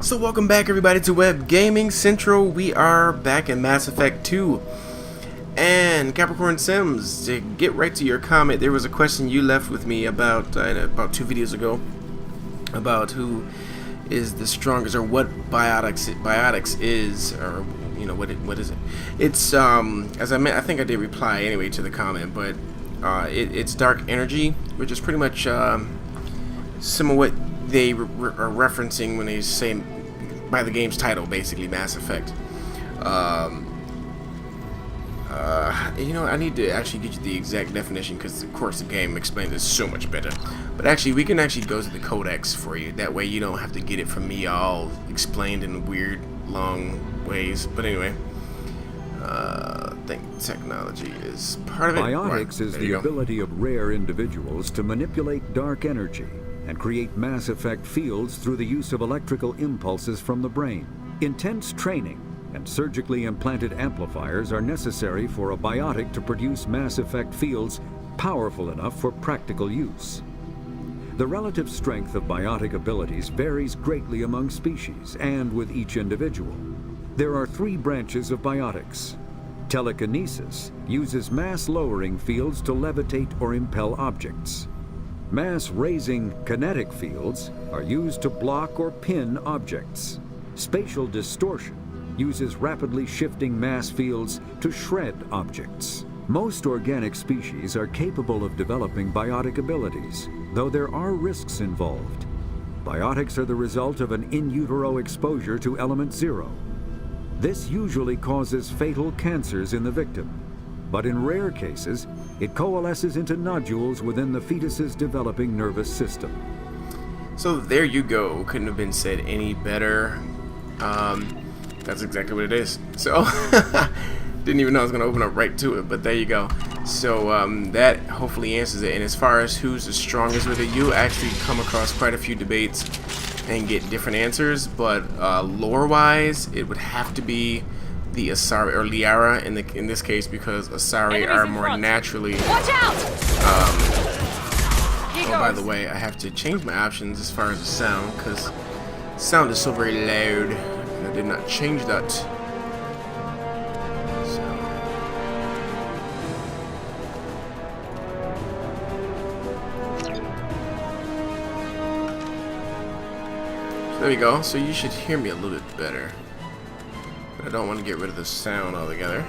So welcome back everybody to Web Gaming Central. We are back in Mass Effect 2. And Capricorn Sims, to get right to your comment, there was a question you left with me about 2 videos ago about who is the strongest, or what biotics is, or you know what is it? It's as I think I did reply anyway to the comment, but it's dark energy, which is pretty much similar what they are referencing when they say by the game's title, basically Mass Effect. You know, I need to actually get you the exact definition because, of course, the game explains it so much better. But actually, we can actually go to the codex for you. That way, you don't have to get it from me all explained in weird, long ways. But anyway, I think technology is part of it. Biotics is the ability of rare individuals to manipulate dark energy and create Mass Effect fields through the use of electrical impulses from the brain. Intense training and surgically implanted amplifiers are necessary for a biotic to produce Mass Effect fields powerful enough for practical use. The relative strength of biotic abilities varies greatly among species and with each individual. There are 3 branches of biotics. Telekinesis uses mass-lowering fields to levitate or impel objects. Mass-raising kinetic fields are used to block or pin objects. Spatial distortion uses rapidly shifting mass fields to shred objects. Most organic species are capable of developing biotic abilities, though there are risks involved. Biotics are the result of an in utero exposure to element 0. This usually causes fatal cancers in the victim, but in rare cases, it coalesces into nodules within the fetus's developing nervous system. So there you go. Couldn't have been said any better. That's exactly what it is. So didn't even know I was gonna open up right to it, but there you go. So that hopefully answers it. And as far as who's the strongest with it, you actually come across quite a few debates and get different answers, but lore-wise, it would have to be the Asari or Liara in this case, because Asari are more naturally. Watch out! Oh, by the way, I have to change my options as far as the sound, because sound is so very loud. I did not change that. So there we go. So you should hear me a little bit better. But I don't want to get rid of the sound altogether.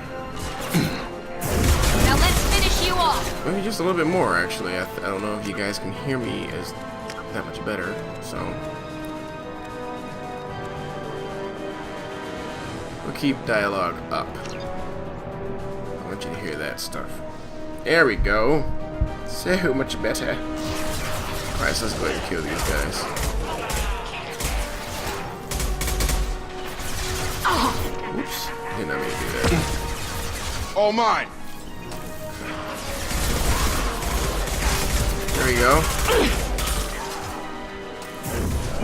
Now let's finish you off. Maybe just a little bit more, actually. I don't know if you guys can hear me as that much better. So we'll keep dialogue up. I want you to hear that stuff. There we go. So much better. Alright, so let's go ahead and kill these guys. Oops. Did not mean to do that. All mine. There we go.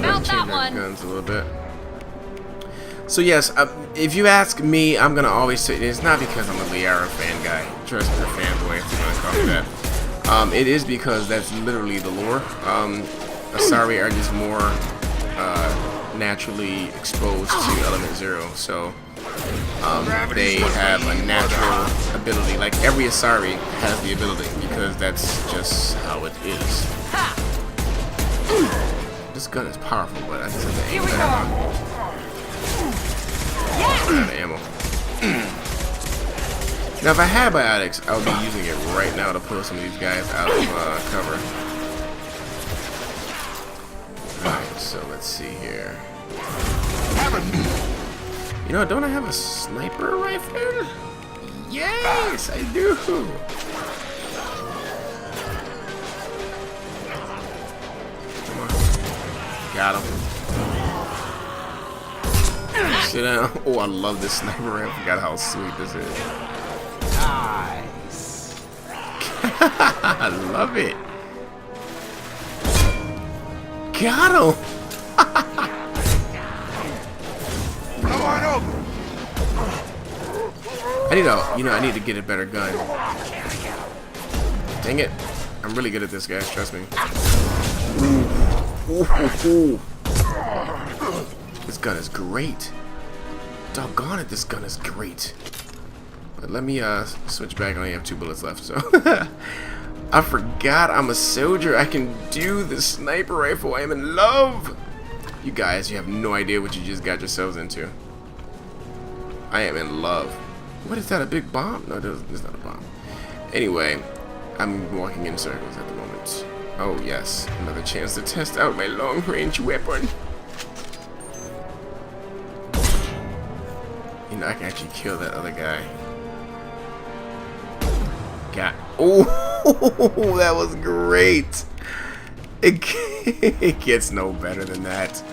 Mount that Change our one. guns a little bit. So yes, if you ask me, I'm gonna always say it's not because I'm a Liara fan guy. Trust me, or fanboy, if you want to call me that. It is because that's literally the lore. Asari are just more naturally exposed to element 0, so they have a natural ability. Like every Asari has the ability because that's just how it is. This gun is powerful, but I just have to aim better. Out of ammo. Now, if I had biotics, I would be using it right now to pull some of these guys out of cover. Alright, so let's see here. You know, don't I have a sniper rifle? Yes, I do. Come on. Got him. Sit down. Oh, I love this sniper rifle. I forgot how sweet this is. Nice. I love it. Got him. Come on over. I need to get a better gun. Dang it. I'm really good at this, guys. Trust me. Ooh. Ooh. This gun is great. Doggone it, this gun is great. But let me switch back. I only have 2 bullets left, so I forgot I'm a soldier. I can do the sniper rifle. I am in love. You guys, you have no idea what you just got yourselves into. I am in love. What is that, a big bomb? No, it's not a bomb. Anyway, I'm walking in circles at the moment. Oh yes, another chance to test out my long-range weapon. You know, I can actually kill that other guy. Oh, that was great. It gets no better than that.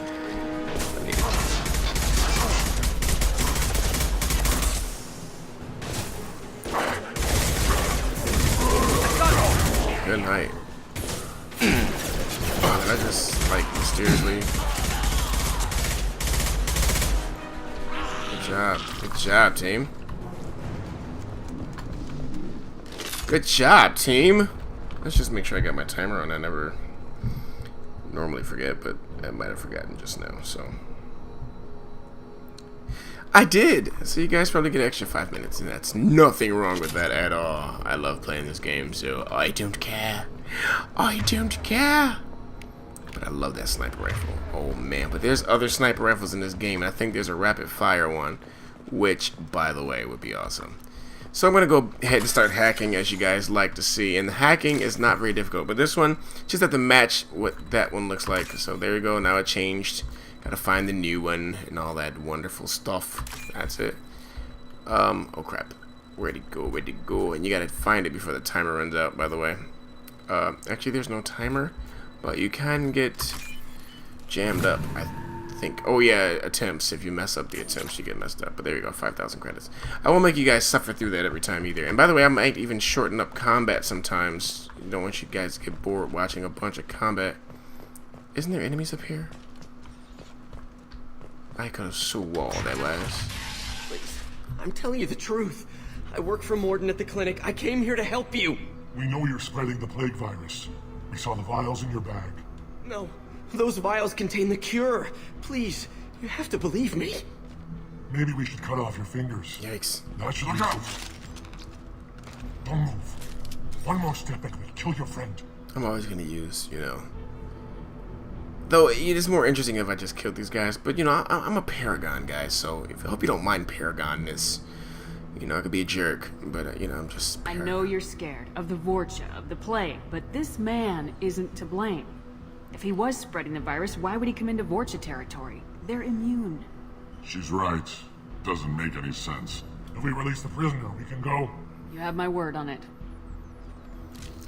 Good night. Oh, did I just, like, mysteriously... Good job. Good job, team. Good job, team. Let's just make sure I got my timer on. I never normally forget, but I might have forgotten just now, so... I did! So you guys probably get an extra 5 minutes, and that's nothing wrong with that at all. I love playing this game, so I don't care. I don't care! But I love that sniper rifle. Oh man, but there's other sniper rifles in this game, and I think there's a rapid fire one, which, by the way, would be awesome. So I'm going to go ahead and start hacking, as you guys like to see. And the hacking is not very difficult, but this one, just have to match what that one looks like. So there you go, now it changed. Gotta find the new one and all that wonderful stuff. That's it. Oh crap. Where'd it go? Where'd it go? And you gotta find it before the timer runs out, by the way. Actually, there's no timer, but you can get jammed up, I think. Oh yeah, attempts. If you mess up the attempts, you get messed up. But there you go, 5,000 credits. I won't make you guys suffer through that every time either. And by the way, I might even shorten up combat sometimes. I don't want you guys to get bored watching a bunch of combat. Isn't there enemies up here? I could have swore there was. Please, I'm telling you the truth. I work for Morden at the clinic. I came here to help you. We know you're spreading the plague virus. We saw the vials in your bag. No, those vials contain the cure. Please, you have to believe me. Maybe we should cut off your fingers. Yikes. That should look out. Don't move. One more step and we'll kill your friend. I'm always gonna use, you know. Though it is more interesting if I just killed these guys, but you know, I'm a Paragon guy, so I hope you don't mind Paragonness. You know, I could be a jerk, but you know, I'm just. I know you're scared of the Vorcha, of the plague, but this man isn't to blame. If he was spreading the virus, why would he come into Vorcha territory? They're immune. She's right. Doesn't make any sense. If we release the prisoner, we can go. You have my word on it.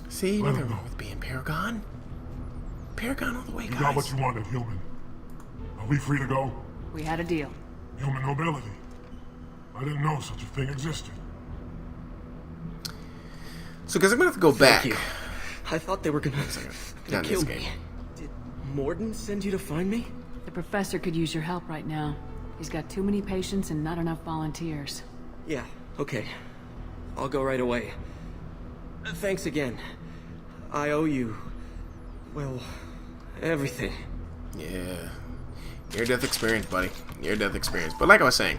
See, Let nothing him wrong go. with being Paragon. Paragon all the way, You guys. got what you wanted, human. Are we free to go? We had a deal. Human nobility. I didn't know such a thing existed. So, guys, I'm gonna have to go back. Thank you. I thought they were gonna Not in kill this me. game. Did Morden send you to find me? The professor could use your help right now. He's got too many patients and not enough volunteers. Yeah, okay. I'll go right away. Thanks again. I owe you, well, everything. Yeah. Near-death experience, buddy. Near-death experience. But like I was saying,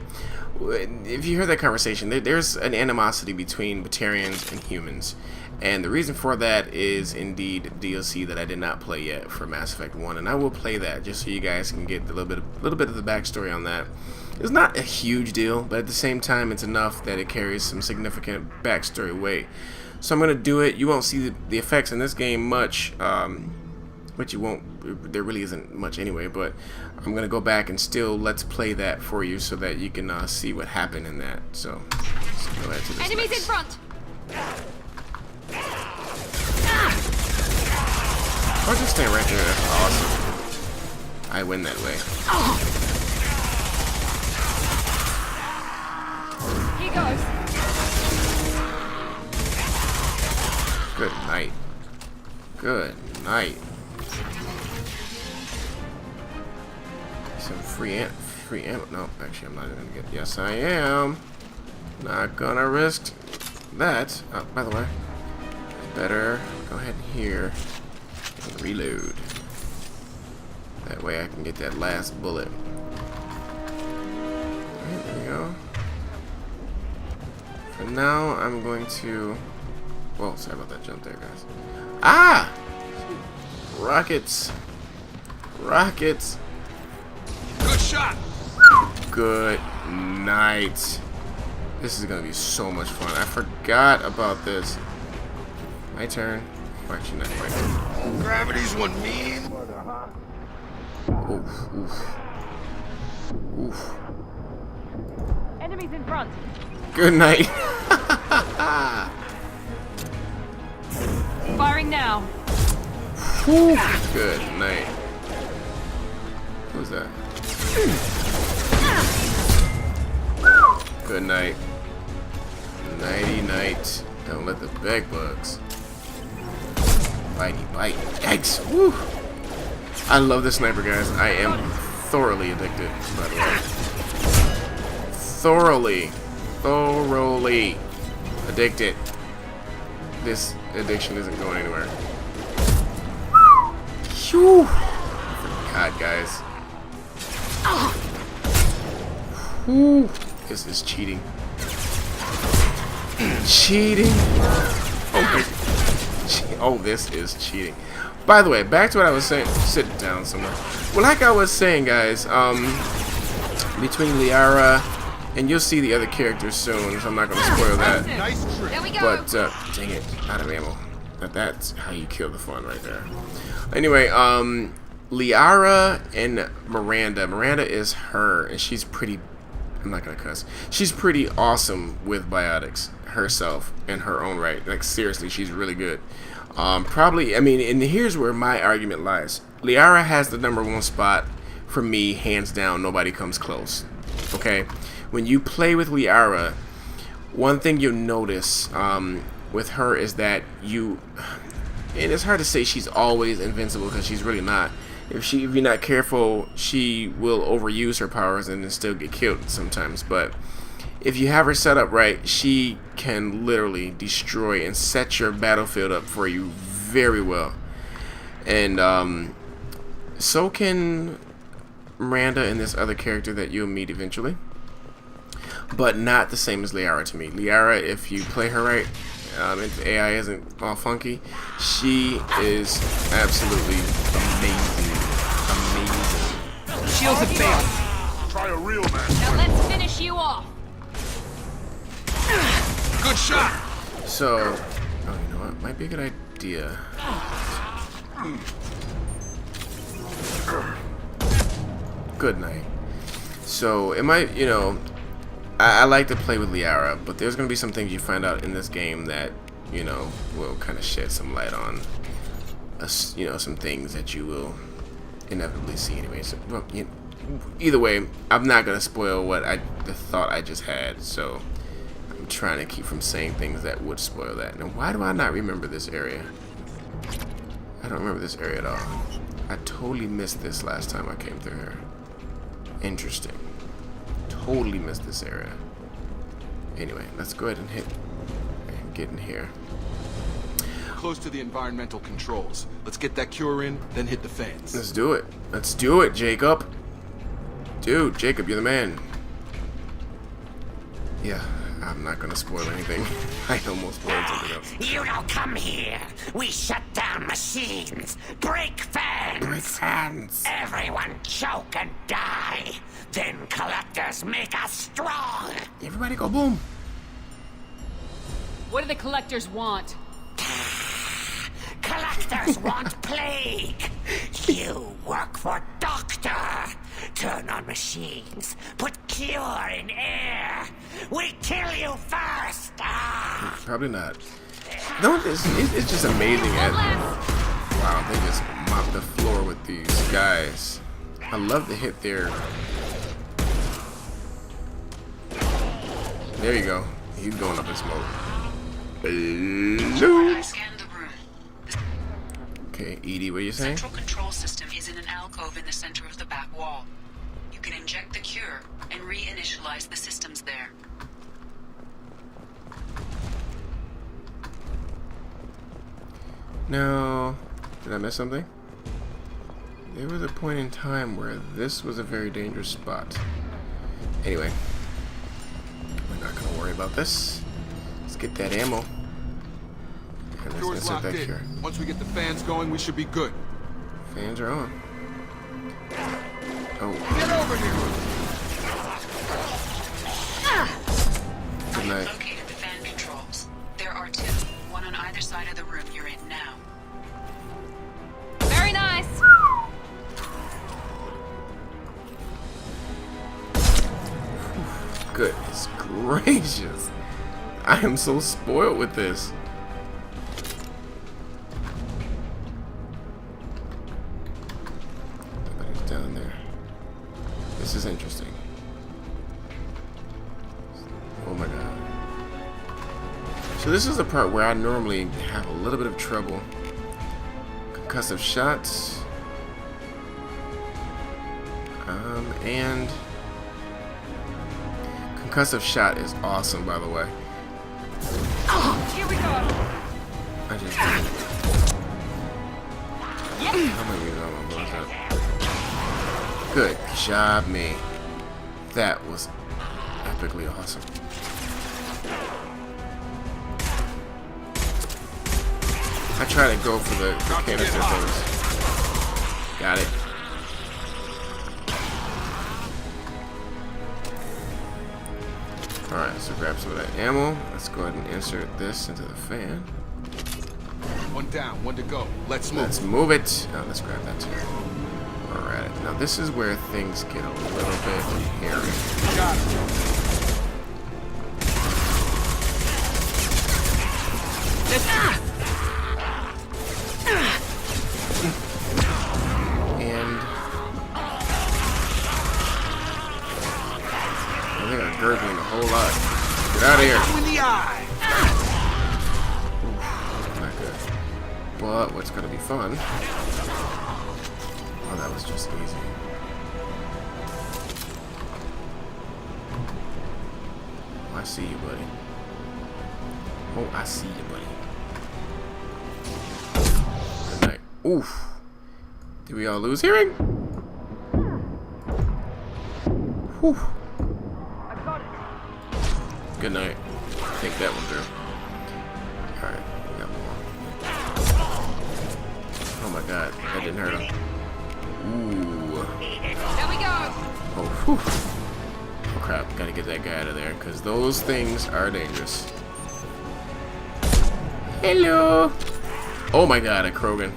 if you heard that conversation, there's an animosity between Batarians and humans. And the reason for that is indeed DLC that I did not play yet for Mass Effect 1. And I will play that just so you guys can get a little bit of the backstory on that. It's not a huge deal, but at the same time, it's enough that it carries some significant backstory weight. So I'm going to do it. You won't see the effects in this game much, but you won't, there really isn't much anyway, but I'm going to go back and still let's play that for you so that you can see what happened in that. So, let's go ahead to this Enemies in next. front! I'll just stay right there. That's awesome. I win that way. Here goes. Good night. Good night. Some free ammo. No, actually, I'm not even gonna get. Yes, I am. Not gonna risk that. Oh, by the way, better go ahead here and reload. That way I can get that last bullet. There we go. For now, I'm going to... Whoa, sorry about that jump there, guys. Ah! Rockets. Rockets. Good shot. Good night. This is going to be so much fun. I forgot about this. My turn. Oh, actually, not quite. Gravity's one mean. Oof, oof. Oof. Enemies in front. Good night. Firing now. Whew. Good night. Who's that? Good night. Nighty night. Don't let the bed bugs. Bitey bite. Yikes. Woo. I love this sniper, guys. I am thoroughly addicted, by the way. Thoroughly addicted. This addiction isn't going anywhere. Phew. God, guys. Whew. This is cheating. Cheating. Oh, this is cheating. By the way, back to what I was saying. Sit down somewhere. Well, like I was saying, guys, between Liara, and you'll see the other characters soon, so I'm not going to spoil that. Nice trick. There we go. But, dang it, out of ammo. That's how you kill the fun right there. Anyway, Liara and Miranda. Miranda is her, and she's pretty... I'm not going to cuss. She's pretty awesome with biotics herself in her own right. Like, seriously, she's really good. Probably, I mean, and here's where my argument lies. Liara has the #1 spot for me, hands down. Nobody comes close. Okay? When you play with Liara, one thing you'll notice with her is that you... And it's hard to say she's always invincible because she's really not. If you're not careful, she will overuse her powers and then still get killed sometimes. But if you have her set up right, she can literally destroy and set your battlefield up for you very well. And so can Miranda and this other character that you'll meet eventually. But not the same as Liara to me. Liara, if you play her right, if the AI isn't all funky, she is absolutely amazing. Shields have failed. Try a real man. Now let's finish you off. Good shot. So, oh, you know what? Might be a good idea. Good night. So, it might, you know, I like to play with Liara, but there's going to be some things you find out in this game that, you know, will kind of shed some light on, you know, some things that you will inevitably see anyway. So, well, you know, either way, I'm not going to spoil the thought I just had, so I'm trying to keep from saying things that would spoil that. Now, why do I not remember this area? I don't remember this area at all. I totally missed this last time I came through here. Interesting. Totally missed this area. Anyway, let's go ahead and get in here. Close to the environmental controls. Let's get that cure in, then hit the fans. Let's do it. Let's do it, Jacob. Dude, Jacob, you're the man. Yeah, I'm not gonna spoil anything. I almost spoiled something else. You don't come here. We shut down machines, break fans. Break fans. Everyone choke and die. Then collectors make us strong. Everybody go boom. What do the collectors want? Collectors want plague. You work for Doctor. Turn on machines. Put cure in air. We kill you first. Probably not. No, it's just amazing. Wow, they just mopped the floor with these guys. I love the hit there. There you go. He's going up in smoke. Hello. Okay, Edie, what are you saying? Central control system is in an alcove in the center of the back wall. You can inject the cure and reinitialize the systems there. No. Did I miss something? There was a point in time where this was a very dangerous spot. Anyway, not gonna worry about this. Let's get that ammo. And let's Cure's insert locked that in. cure. Once we get the fans going, we should be good. Fans are on. Oh. Get over here! Good night. Located the fan controls. There are 2, one on either side of the room you're in now. Very nice. Goodness gracious. I am so spoiled with this. Nobody's down there. This is interesting. Oh my god. So this is the part where I normally have a little bit of trouble. Concussive shots. And concussive shot is awesome, by the way. Here we go. I just did it. How many use all my bullets up? Good job, me. That was epically awesome. I try to go for the canister things. Got it. Alright, so grab some of that ammo. Let's go ahead and insert this into the fan. One down, one to go. Let's move. Let's move it. Oh, let's grab that too. Alright, now this is where things get a little bit hairy. Got it. And they are gurgling a whole lot. Get out of here. In the eye. Oof, not good. But what's gonna be fun? Oh, that was just easy. Oh, I see you, buddy. Oh, I see you, buddy. Good night. Oof. Did we all lose hearing? Whew. Good night. Take that one through. Alright, we got more. Oh my god, that didn't hurt him. Ooh. There we go. Oh, whew. Oh crap, gotta get that guy out of there, because those things are dangerous. Hello! Oh my god, a Krogan.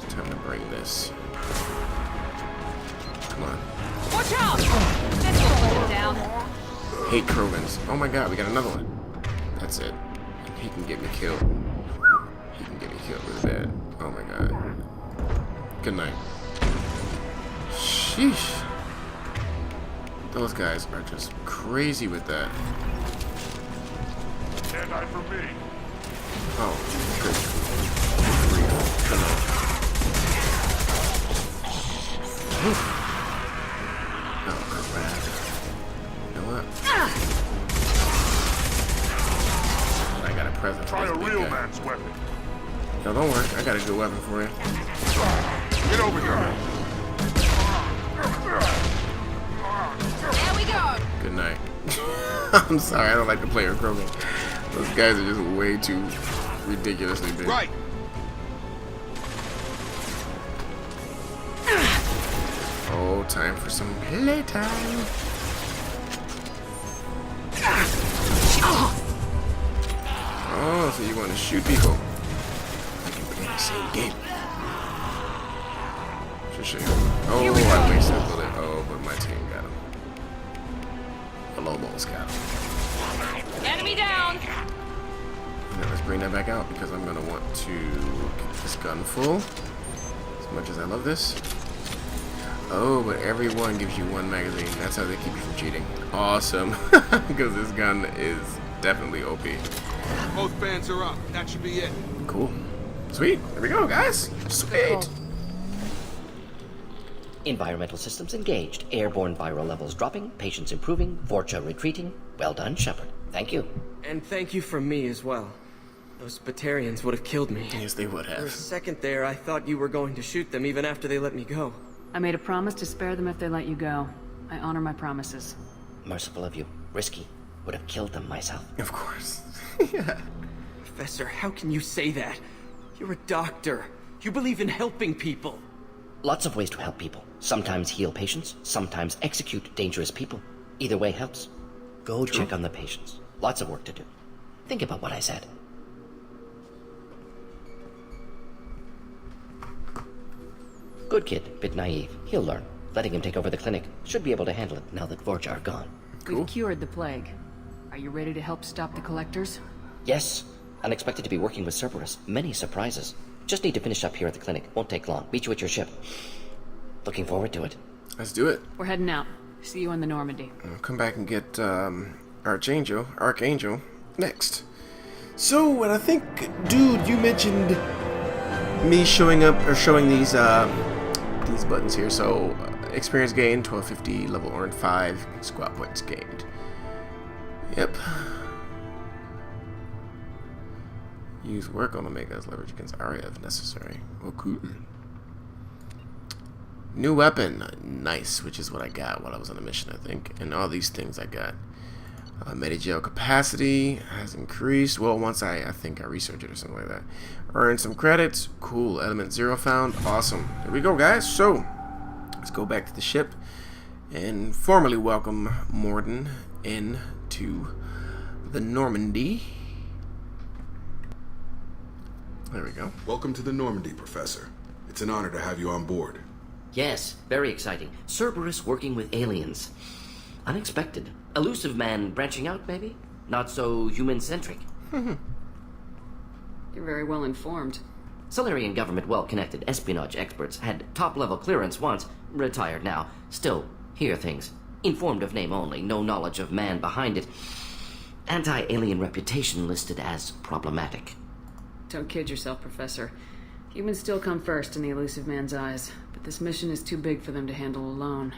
It's time to bring this. Come on. Watch out. This will put him down. Hate Krogans. Oh my god, we got another one. That's it. He can get me killed. He can get me killed really bad. Oh my god. Good night. Sheesh. Those guys are just crazy with that. Stand eye for me. Oh, good. Good night. Oh, crap. You know what? I got a present for Try this a big real guy. man's weapon. No, don't worry. I got a good weapon for you. Get over here. There we go. Good night. I'm sorry, I don't like to play with Krogan. Those guys are just way too ridiculously big. Right. Oh, time for some playtime. Oh, so you want to shoot people? I can play the same game. Should show you. Oh, I wasted a bullet. Oh, but my team got him. The Lobos got him. Enemy down. Now let's bring that back out because I'm gonna want to get this gun full. As much as I love this. Oh, but every one gives you one magazine. That's how they keep you from cheating. Awesome. Because this gun is definitely OP. Both fans are up. That should be it. Cool. Sweet. There we go, guys. Sweet. Environmental systems engaged. Airborne viral levels dropping. Patients improving. Vorcha retreating. Well done, Shepard. Thank you. And thank you from me as well. Those Batarians would have killed me. Yes, they would For a have. second there, I thought you were going to shoot them even after they let me go. I made a promise to spare them if they let you go. I honor my promises. Merciful of you. Risky. Would have killed them myself. Of course. Yeah. Professor, how can you say that? You're a doctor. You believe in helping people. Lots of ways to help people. Sometimes heal patients, sometimes execute dangerous people. Either way helps. Go check on the patients. Lots of work to do. Think about what I said. Good kid, bit naive. He'll learn. Letting him take over the clinic. Should be able to handle it now that Vorcha are gone. We've cured the plague. Are you ready to help stop the collectors? Yes. Unexpected to be working with Cerberus. Many surprises. Just need to finish up here at the clinic. Won't take long. Meet you at your ship. Looking forward to it. Let's do it. We're heading out. See you in the Normandy. I'll come back and get Archangel next. So, and I think, dude, you mentioned me showing these buttons here. So, experience gained 1250, level earned 5, squad points gained. Yep. Use work on Omega as leverage against Aria if necessary. Oh, cool. New weapon, nice, which is what I got while I was on a mission, I think. And all these things I got. Medigel capacity has increased. Well, once I think I researched it or something like that. Earn some credits. Cool. Element 0 found. Awesome. There we go, guys. So, let's go back to the ship and formally welcome Mordin into the Normandy. There we go. Welcome to the Normandy, Professor. It's an honor to have you on board. Yes, very exciting. Cerberus working with aliens. Unexpected. Elusive man branching out, maybe? Not so human-centric. You're very well informed. Solarian government well-connected espionage experts had top-level clearance once, retired now. Still, hear things. Informed of name only, no knowledge of man behind it. Anti-alien reputation listed as problematic. Don't kid yourself, Professor. Humans still come first in the elusive man's eyes, but this mission is too big for them to handle alone.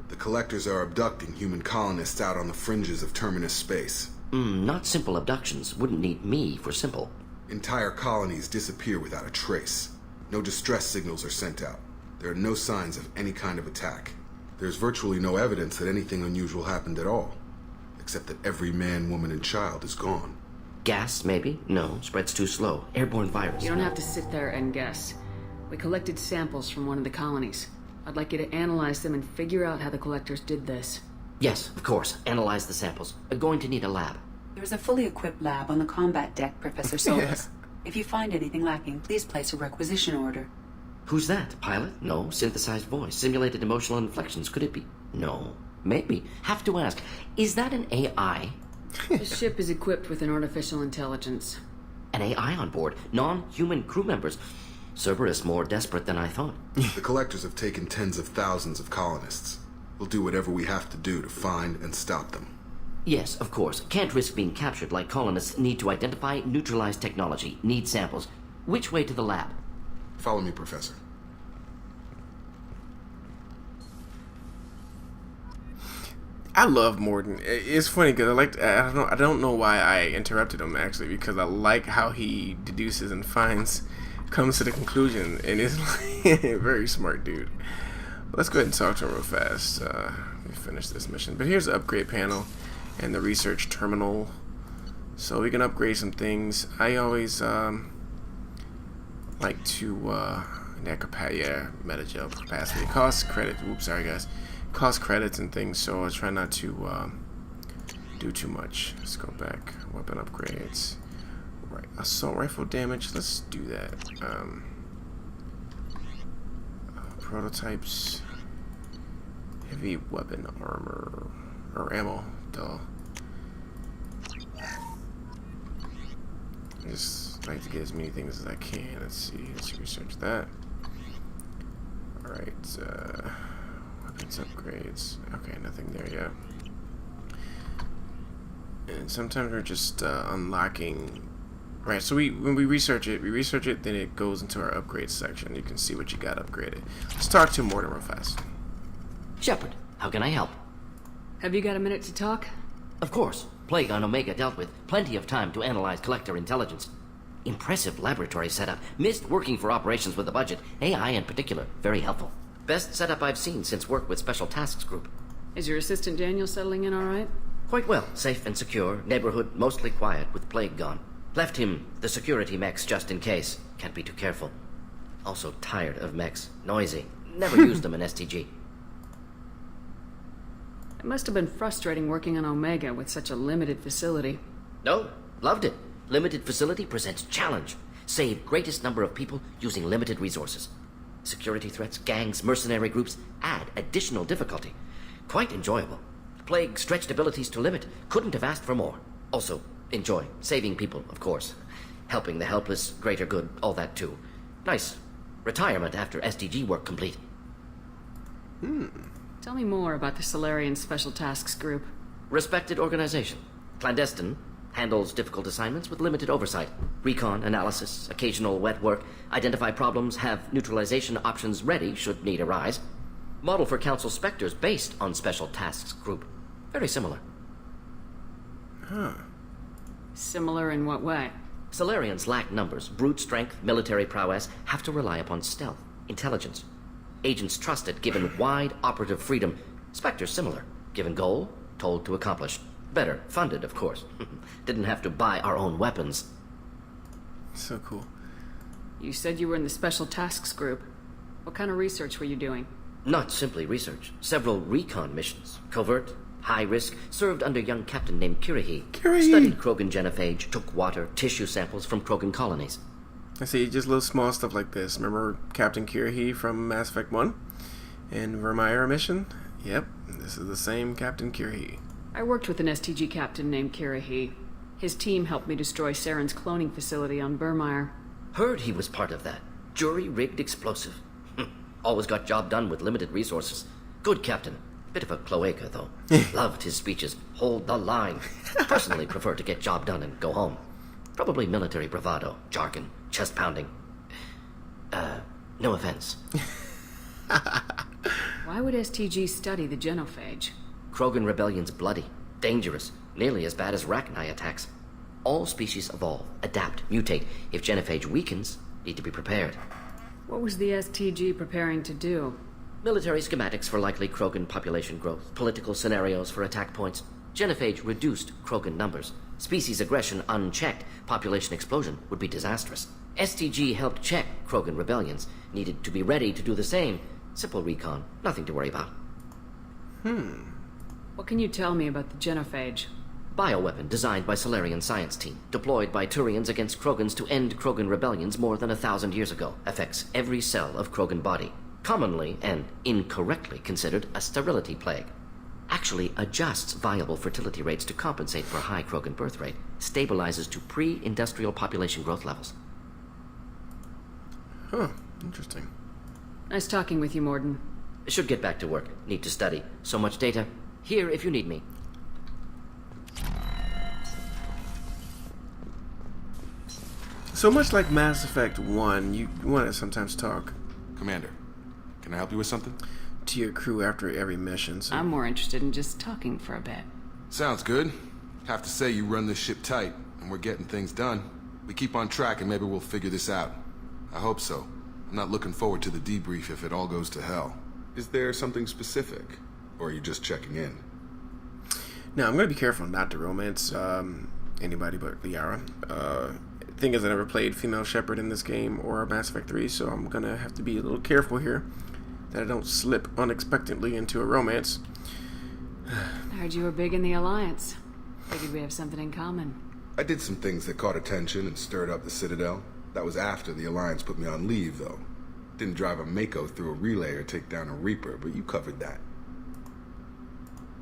The Collectors are abducting human colonists out on the fringes of Terminus space. Not simple abductions. Wouldn't need me for simple. Entire colonies disappear without a trace. No distress signals are sent out. There are no signs of any kind of attack. There's virtually no evidence that anything unusual happened at all. Except that every man, woman, and child is gone. Gas, maybe? No, spreads too slow. Airborne virus. You don't have to sit there and guess. We collected samples from one of the colonies. I'd like you to analyze them and figure out how the Collectors did this. Yes, of course. Analyze the samples. Going to need a lab. There's a fully equipped lab on the combat deck, Professor Solus. If you find anything lacking, please place a requisition order. Who's that? Pilot? No. Synthesized voice. Simulated emotional inflections. Could it be? No. Maybe. Have to ask. Is that an AI? The ship is equipped with an artificial intelligence. An AI on board? Non-human crew members? Cerberus more desperate than I thought. The Collectors have taken tens of thousands of colonists. We'll do whatever we have to do to find and stop them. Yes, of course. Can't risk being captured like colonists need to identify, neutralize technology, need samples. Which way to the lab? Follow me, Professor. I love Mordin. It's funny because I don't know why I interrupted him actually, because I like how he deduces and comes to the conclusion, and is like a very smart dude. But let's go ahead and talk to him real fast. Let me finish this mission. But here's the upgrade panel and the research terminal, so we can upgrade some things. I always like to Medigel capacity. Costs credit. Oops, sorry guys. Cost credits and things, so I try not to do too much. Let's go back. Weapon upgrades. Right, assault rifle damage. Let's do that. Prototypes. Heavy weapon armor or ammo. Duh. I just like to get as many things as I can. Let's see. Let's research that. All right. Weapons upgrades. Okay, nothing there yet. And sometimes we're just unlocking. Right, so when we research it, then it goes into our upgrade section. You can see what you got upgraded. Let's talk to Mordin real fast. Shepard, how can I help? Have you got a minute to talk? Of course. Plague on Omega dealt with. Plenty of time to analyze Collector intelligence. Impressive laboratory setup. Missed working for operations with a budget. AI in particular. Very helpful. Best setup I've seen since work with Special Tasks Group. Is your assistant Daniel settling in all right? Quite well. Safe and secure. Neighborhood mostly quiet with plague gone. Left him the security mechs just in case. Can't be too careful. Also tired of mechs. Noisy. Never used them in STG. It must have been frustrating working on Omega with such a limited facility. No, loved it. Limited facility presents challenge. Save greatest number of people using limited resources. Security threats, gangs, mercenary groups add additional difficulty. Quite enjoyable. Plague stretched abilities to limit. Couldn't have asked for more. Also, enjoy. Saving people, of course. Helping the helpless, greater good, all that too. Nice. Retirement after SDG work complete. Tell me more about the Solarian Special Tasks Group. Respected organization. Clandestine. Handles difficult assignments with limited oversight. Recon, analysis, occasional wet work. Identify problems, have neutralization options ready should need arise. Model for Council Spectres based on Special Tasks Group. Very similar. Similar in what way? Solarians lack numbers, brute strength, military prowess, have to rely upon stealth, intelligence. Agents trusted, given wide operative freedom. Spectres similar, given goal, told to accomplish. Better, funded, of course. Didn't have to buy our own weapons. So cool. You said you were in the Special Tasks Group. What kind of research were you doing? Not simply research. Several recon missions. Covert, high risk, served under young captain named Kirihi. Studied Krogan genophage, took water, tissue samples from Krogan colonies. I see, just little small stuff like this. Remember Captain Kirihi from Mass Effect 1? And Vermeer mission? Yep, this is the same Captain Kirihi. I worked with an STG captain named Kirihi. His team helped me destroy Saren's cloning facility on Vermeer. Heard he was part of that. Jury-rigged explosive. Always got job done with limited resources. Good captain. Bit of a cloaca, though. Loved his speeches. Hold the line. Personally prefer to get job done and go home. Probably military bravado, jargon, chest pounding. No offense. Why would STG study the genophage? Krogan rebellion's bloody, dangerous, nearly as bad as Rachni attacks. All species evolve, adapt, mutate. If genophage weakens, need to be prepared. What was the STG preparing to do? Military schematics for likely Krogan population growth, political scenarios for attack points. Genophage reduced Krogan numbers. Species aggression unchecked, population explosion would be disastrous. STG helped check Krogan rebellions, needed to be ready to do the same. Simple recon, nothing to worry about. What can you tell me about the genophage? Bioweapon designed by Solarian science team, deployed by Turians against Krogans to end Krogan rebellions more than 1,000 years ago. Affects every cell of Krogan body. Commonly and incorrectly considered a sterility plague. Actually adjusts viable fertility rates to compensate for high Krogan birth rate. Stabilizes to pre-industrial population growth levels. Huh, interesting. Nice talking with you, Mordin. Should get back to work. Need to study. So much data. Here if you need me. So much like Mass Effect 1, you want to sometimes talk Commander, can I help you with something? to your crew after every mission. So. I'm more interested in just talking for a bit. Sounds good. Have to say you run this ship tight, and we're getting things done. We keep on track and maybe we'll figure this out. I hope so. I'm not looking forward to the debrief if it all goes to hell. Is there something specific? Or are you just checking in? Now, I'm going to be careful not to romance anybody but Liara. Thing is, I never played female Shepard in this game or Mass Effect 3, so I'm going to have to be a little careful here that I don't slip unexpectedly into a romance. I heard you were big in the Alliance. Figured we have something in common. I did some things that caught attention and stirred up the Citadel. That was after the Alliance put me on leave, though. Didn't drive a Mako through a relay or take down a Reaper, but you covered that.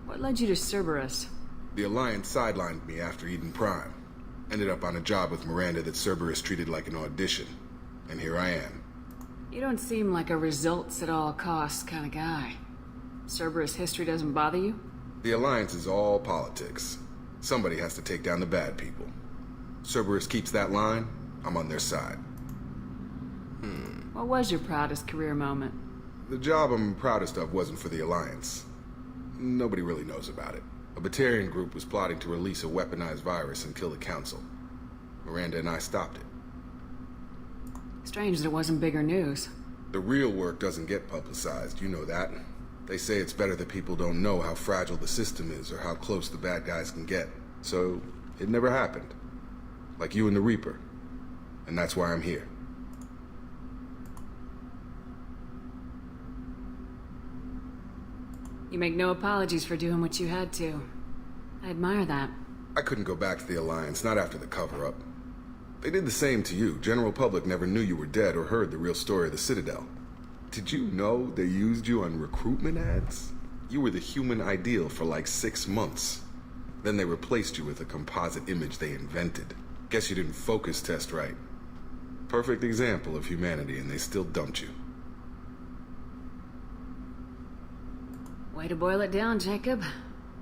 What led you to Cerberus? The Alliance sidelined me after Eden Prime. Ended up on a job with Miranda that Cerberus treated like an audition. And here I am. You don't seem like a results at all costs kind of guy. Cerberus history doesn't bother you? The Alliance is all politics. Somebody has to take down the bad people. Cerberus keeps that line, I'm on their side. What was your proudest career moment? The job I'm proudest of wasn't for the Alliance. Nobody really knows about it. A Batarian group was plotting to release a weaponized virus and kill the Council. Miranda and I stopped it. Strange that it wasn't bigger news. The real work doesn't get publicized, you know that. They say it's better that people don't know how fragile the system is or how close the bad guys can get. So, it never happened. Like you and the Reaper. And that's why I'm here. You make no apologies for doing what you had to. I admire that. I couldn't go back to the Alliance, not after the cover-up. They did the same to you. General public never knew you were dead or heard the real story of the Citadel. Did you know they used you on recruitment ads? You were the human ideal for like 6 months. Then they replaced you with a composite image they invented. Guess you didn't focus test right. Perfect example of humanity, and they still dumped you. Way to boil it down, Jacob.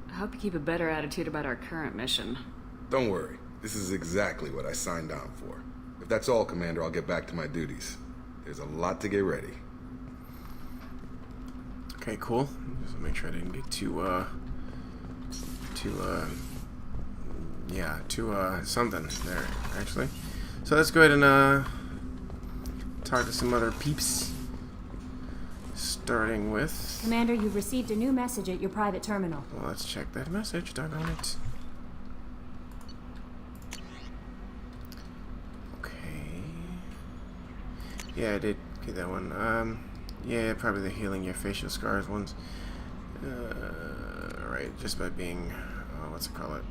I hope you keep a better attitude about our current mission. Don't worry. This is exactly what I signed on for. If that's all, Commander, I'll get back to my duties. There's a lot to get ready. Okay, cool. Just make sure I didn't get too something there, actually. So let's go ahead and talk to some other peeps. Starting with... Commander, you've received a new message at your private terminal. Well, let's check that message. Darn it. Okay. Yeah, I did get that one. Yeah, probably the healing your facial scars ones. Alright, just by being... what's it called?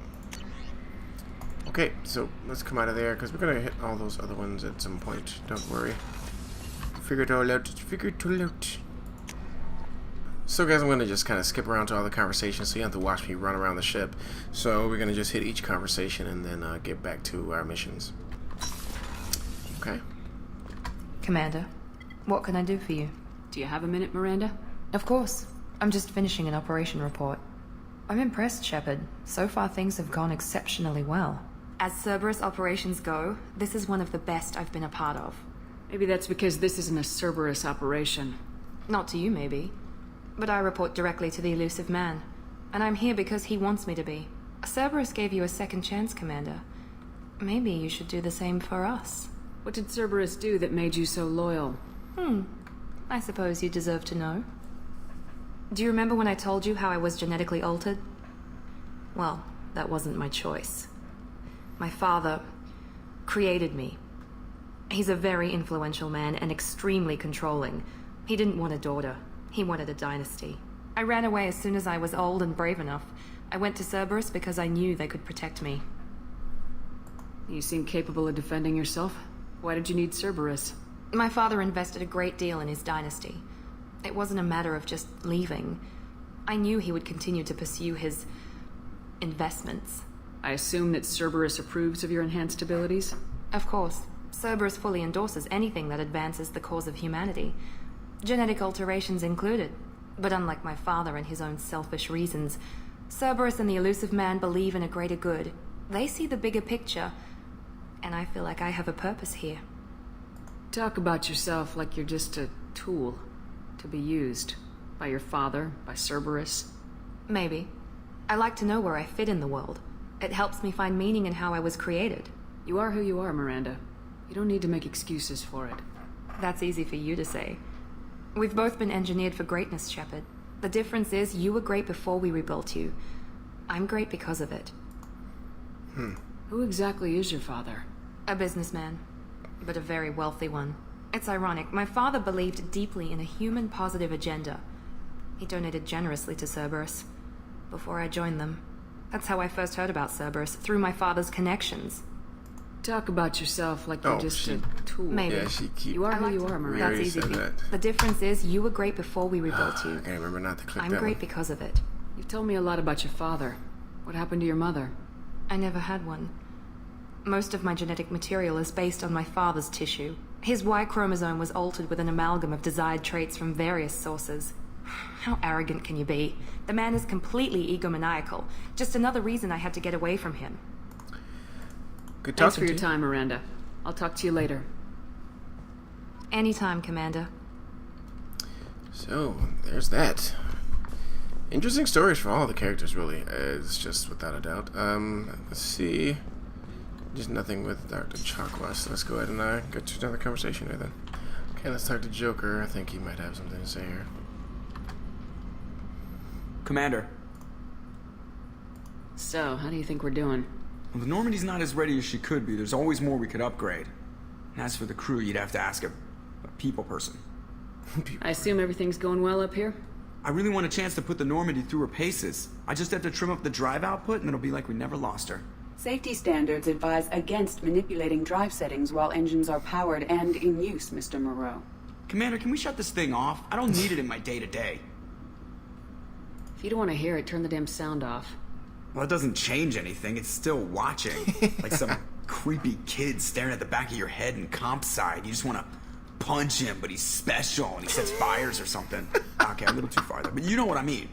Okay, so let's come out of there, because we're going to hit all those other ones at some point. Don't worry. Figure it all out. Figure it all out. So guys, I'm going to just kind of skip around to all the conversations so you don't have to watch me run around the ship. So we're going to just hit each conversation and then get back to our missions. Okay. Commander, what can I do for you? Do you have a minute, Miranda? Of course. I'm just finishing an operation report. I'm impressed, Shepard. So far things have gone exceptionally well. As Cerberus operations go, this is one of the best I've been a part of. Maybe that's because this isn't a Cerberus operation. Not to you, maybe. But I report directly to the Elusive Man. And I'm here because he wants me to be. Cerberus gave you a second chance, Commander. Maybe you should do the same for us. What did Cerberus do that made you so loyal? I suppose you deserve to know. Do you remember when I told you how I was genetically altered? Well, that wasn't my choice. My father created me. He's a very influential man and extremely controlling. He didn't want a daughter. He wanted a dynasty. I ran away as soon as I was old and brave enough. I went to Cerberus because I knew they could protect me. You seem capable of defending yourself. Why did you need Cerberus? My father invested a great deal in his dynasty. It wasn't a matter of just leaving. I knew he would continue to pursue his investments. I assume that Cerberus approves of your enhanced abilities? Of course. Cerberus fully endorses anything that advances the cause of humanity. Genetic alterations included. But unlike my father and his own selfish reasons, Cerberus and the Elusive Man believe in a greater good. They see the bigger picture, and I feel like I have a purpose here. Talk about yourself like you're just a tool to be used by your father, by Cerberus. Maybe. I like to know where I fit in the world. It helps me find meaning in how I was created. You are who you are, Miranda. You don't need to make excuses for it. That's easy for you to say. We've both been engineered for greatness, Shepard. The difference is you were great before we rebuilt you. I'm great because of it. Who exactly is your father? A businessman, but a very wealthy one. It's ironic. My father believed deeply in a human-positive agenda. He donated generously to Cerberus before I joined them. That's how I first heard about Cerberus, through my father's connections. Talk about yourself like you're just a tool. Maybe. Yeah, you are who you are, Miranda. That's easy. The difference is you were great before we rebuilt you. Okay, remember not to click I'm that great one. because of it. You've told me a lot about your father. What happened to your mother? I never had one. Most of my genetic material is based on my father's tissue. His Y chromosome was altered with an amalgam of desired traits from various sources. How arrogant can you be? The man is completely egomaniacal. Just another reason I had to get away from him. Good Thanks talking for your to you. time, Miranda. I'll talk to you later. Anytime, Commander. So, there's that. Interesting stories for all the characters, really. It's just without a doubt. Let's see. Just nothing with Dr. Chakwas. So let's go ahead and get to another conversation here then. Okay, let's talk to Joker. I think he might have something to say here. Commander. So, how do you think we're doing? Well, the Normandy's not as ready as she could be. There's always more we could upgrade. And as for the crew, you'd have to ask a people person. I assume everything's going well up here? I really want a chance to put the Normandy through her paces. I just have to trim up the drive output and it'll be like we never lost her. Safety standards advise against manipulating drive settings while engines are powered and in use, Mr. Moreau. Commander, can we shut this thing off? I don't need it in my day-to-day. If you don't want to hear it, turn the damn sound off. Well, it doesn't change anything. It's still watching. Like some creepy kid staring at the back of your head in comp side. You just want to punch him, but he's special and he sets fires or something. Okay, a little too far there, but you know what I mean.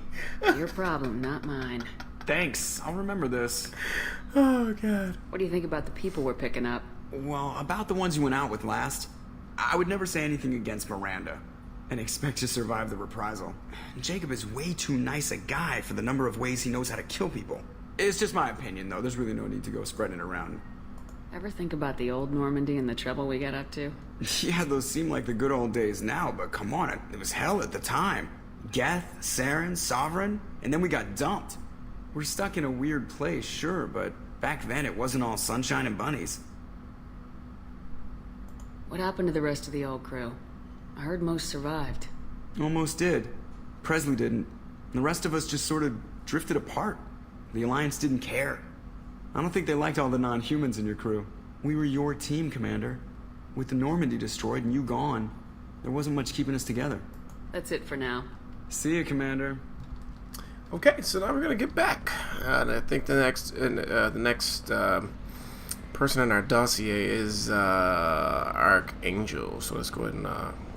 Your problem, not mine. Thanks. I'll remember this. Oh, God. What do you think about the people we're picking up? Well, about the ones you went out with last, I would never say anything against Miranda and expect to survive the reprisal. Jacob is way too nice a guy for the number of ways he knows how to kill people. It's just my opinion, though. There's really no need to go spreading it around. Ever think about the old Normandy and the trouble we got up to? Yeah, those seem like the good old days now, but come on, it was hell at the time. Geth, Saren, Sovereign, and then we got dumped. We're stuck in a weird place, sure, but back then it wasn't all sunshine and bunnies. What happened to the rest of the old crew? I heard most survived. Almost did. Presley didn't. The rest of us just sort of drifted apart. The Alliance didn't care. I don't think they liked all the non-humans in your crew. We were your team, Commander. With the Normandy destroyed and you gone, there wasn't much keeping us together. That's it for now. See you, Commander. Okay, so now we're gonna get back, and I think the next person in our dossier is Archangel. So let's go ahead and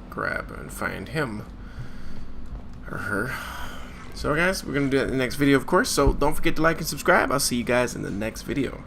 grab and find him or her. So guys, we're gonna do that in the next video, of course. So don't forget to like and subscribe. I'll see you guys in the next video.